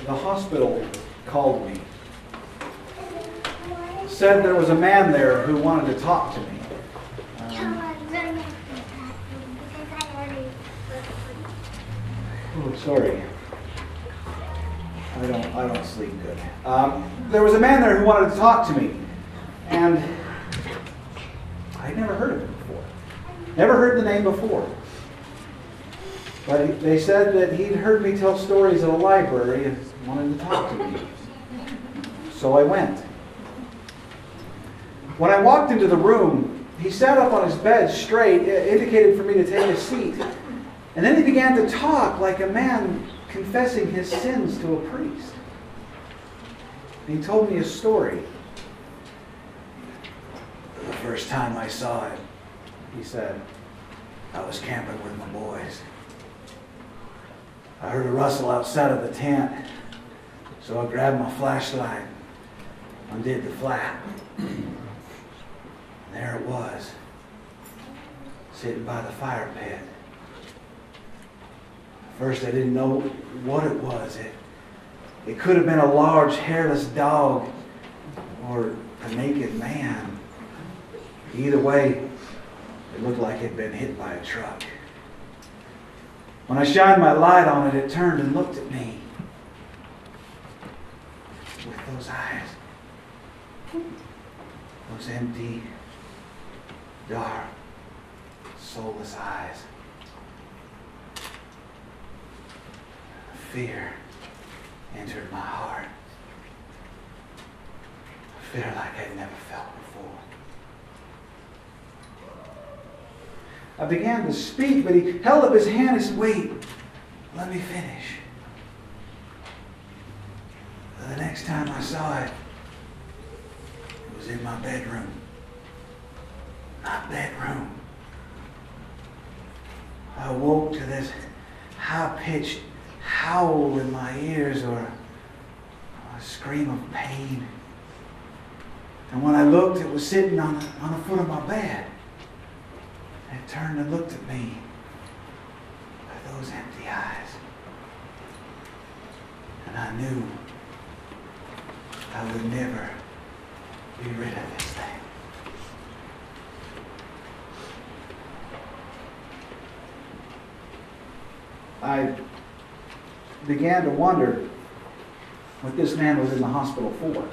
the hospital called me. Said there was a man there who wanted to talk to me. Oh, sorry. I don't sleep good. There was a man there who wanted to talk to me, and I'd never heard of him before. Never heard the name before. But they said that he'd heard me tell stories at a library and wanted to talk to me. So I went. When I walked into the room, he sat up on his bed straight, indicated for me to take a seat. And then he began to talk like a man confessing his sins to a priest. And he told me a story. The first time I saw it, he said, I was camping with my boys. I heard a rustle outside of the tent, so I grabbed my flashlight, undid the flap. And there it was, sitting by the fire pit. At first I didn't know what it was. It could have been a large hairless dog or a naked man. Either way, it looked like it had been hit by a truck. When I shined my light on it, it turned and looked at me with those eyes. Those empty, dark, soulless eyes. Fear entered my heart. Fear like I'd never felt before. I began to speak, but he held up his hand and said, wait, let me finish. The next time I saw it, it was in my bedroom. My bedroom. I woke to this high-pitched howl in my ears or a scream of pain. And when I looked, it was sitting on the foot of my bed. It turned and looked at me with those empty eyes. And I knew I would never be rid of this thing. I began to wonder what this man was in the hospital for.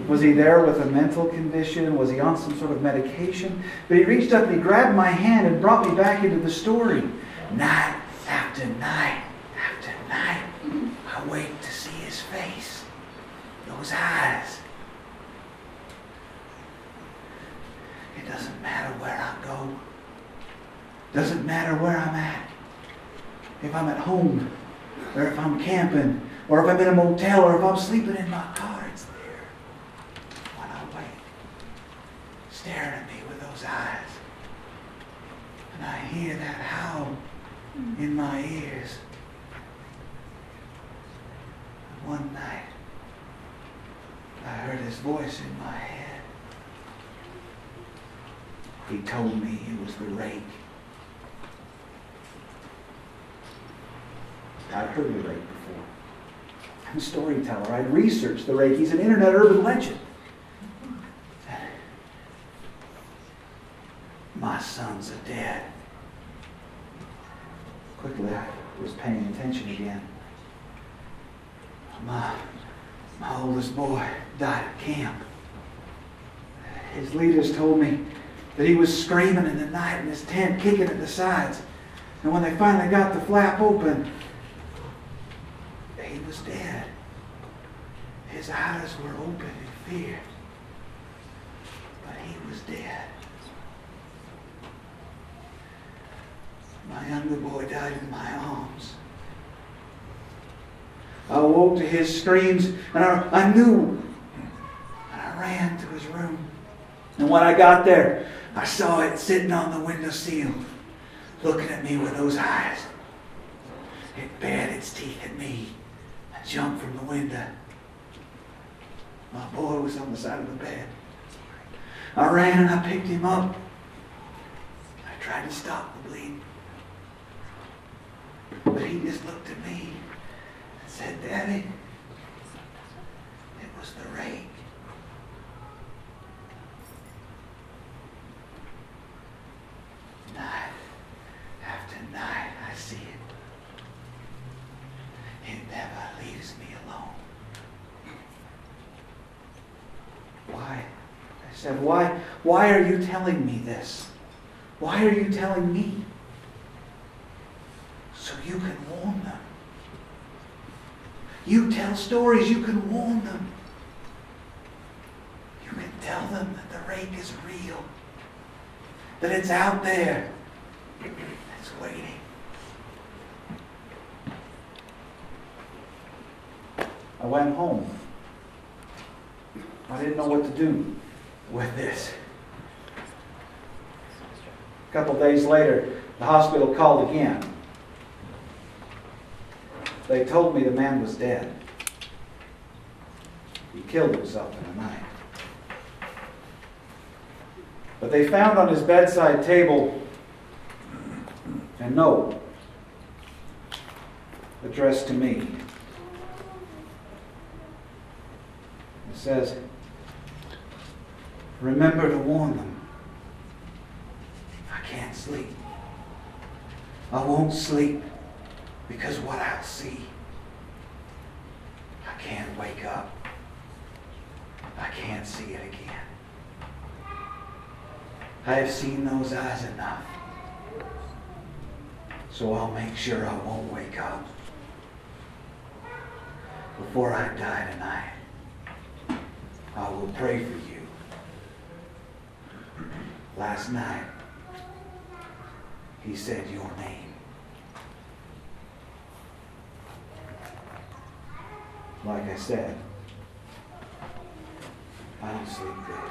Was he there with a mental condition? Was he on some sort of medication? But he reached up and he grabbed my hand and brought me back into the story. Night after night after night, I wait to see his face, those eyes. It doesn't matter where I go. Doesn't matter where I'm at. If I'm at home, or if I'm camping, or if I'm in a motel, or if I'm sleeping in my car, it's there. When I wait, staring at me with those eyes. And I hear that howl in my ears. And one night, I heard his voice in my head. He told me it was the Rake. I'd heard the Rake before. I'm a storyteller. I'd researched the Rake. He's an internet urban legend. My sons are dead. Quickly, I was paying attention again. My oldest boy died at camp. His leaders told me that he was screaming in the night in his tent, kicking at the sides. And when they finally got the flap open, he was dead. His eyes were open in fear. But he was dead. My younger boy died in my arms. I awoke to his screams, and I knew. And I ran to his room. And when I got there, I saw it sitting on the windowsill, looking at me with those eyes. It bared its teeth at me. I jumped from the window. My boy was on the side of the bed. I ran and I picked him up. I tried to stop the bleeding. But he just looked at me and said, said it. It was the rake. Night after night, I see it. It never leaves me alone. Why? I said, why are you telling me this? Why are you telling me? So you can warn them. You tell stories, you can warn them. You can tell them that the rake is real. That it's out there. It's waiting. I went home. I didn't know what to do with this. A couple of days later, the hospital called again. They told me the man was dead. He killed himself in the night. But they found on his bedside table a note addressed to me. It says, "Remember to warn them. I can't sleep. I won't sleep because what I'll see. I can't wake up. I can't see it again. I have seen those eyes enough. So I'll make sure I won't wake up. Before I die tonight, I will pray for you. Last night, he said your name." Like I said, I don't sleep good.